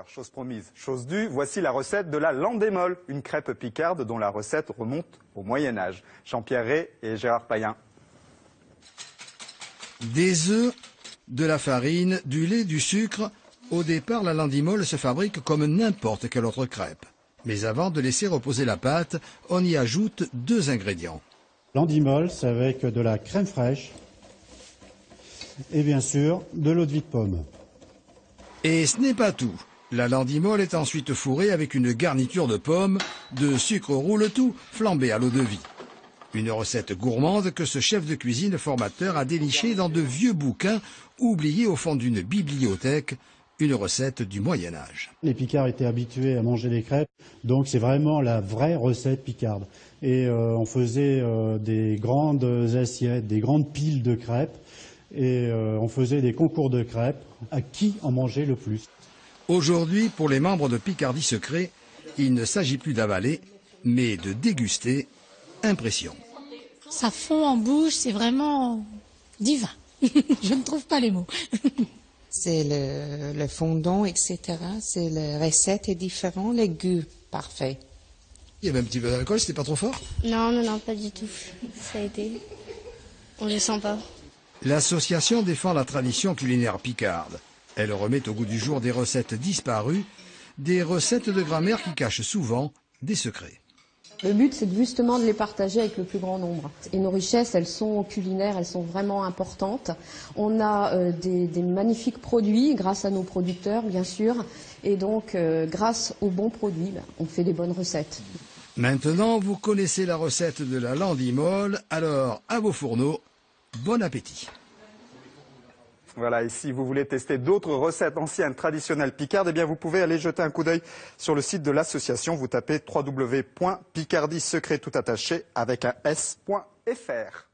chose promise, chose due, voici la recette de la landémol, une crêpe picarde dont la recette remonte au Moyen-Âge. Jean-Pierre Rey et Gérard Payen. Des œufs, de la farine, du lait, du sucre. Au départ, la landémol se fabrique comme n'importe quelle autre crêpe. Mais avant de laisser reposer la pâte, on y ajoute 2 ingrédients. Landémol, c'est avec de la crème fraîche et bien sûr de l'eau de vie de pomme. Et ce n'est pas tout. La landémol est ensuite fourrée avec une garniture de pommes, de sucre roule tout, flambé à l'eau de vie. Une recette gourmande que ce chef de cuisine formateur a dénichée dans de vieux bouquins oubliés au fond d'une bibliothèque, une recette du Moyen-Âge. Les Picards étaient habitués à manger des crêpes, donc c'est vraiment la vraie recette picarde. Et on faisait des grandes assiettes, des grandes piles de crêpes, et on faisait des concours de crêpes à qui en mangeait le plus. Aujourd'hui, pour les membres de Picardie Secret, il ne s'agit plus d'avaler, mais de déguster. Impression. Ça fond en bouche, c'est vraiment divin. Je ne trouve pas les mots. C'est le fondant, etc. C'est la recette est différente, le goût parfait. Il y avait un petit peu d'alcool, c'était pas trop fort? Non, pas du tout. Ça a été... On ne le sent pas. L'association défend la tradition culinaire picarde. Elle remet au goût du jour des recettes disparues, des recettes de grand-mère qui cachent souvent des secrets. Le but, c'est justement de les partager avec le plus grand nombre. Et nos richesses, elles sont culinaires, elles sont vraiment importantes. On a des magnifiques produits grâce à nos producteurs, bien sûr. Et donc, grâce aux bons produits, on fait des bonnes recettes. Maintenant, vous connaissez la recette de la landémol, alors à vos fourneaux, bon appétit. Voilà, et si vous voulez tester d'autres recettes anciennes, traditionnelles picardes, eh bien vous pouvez aller jeter un coup d'œil sur le site de l'association. Vous tapez www.picardiesecret tout attaché avec un s.fr.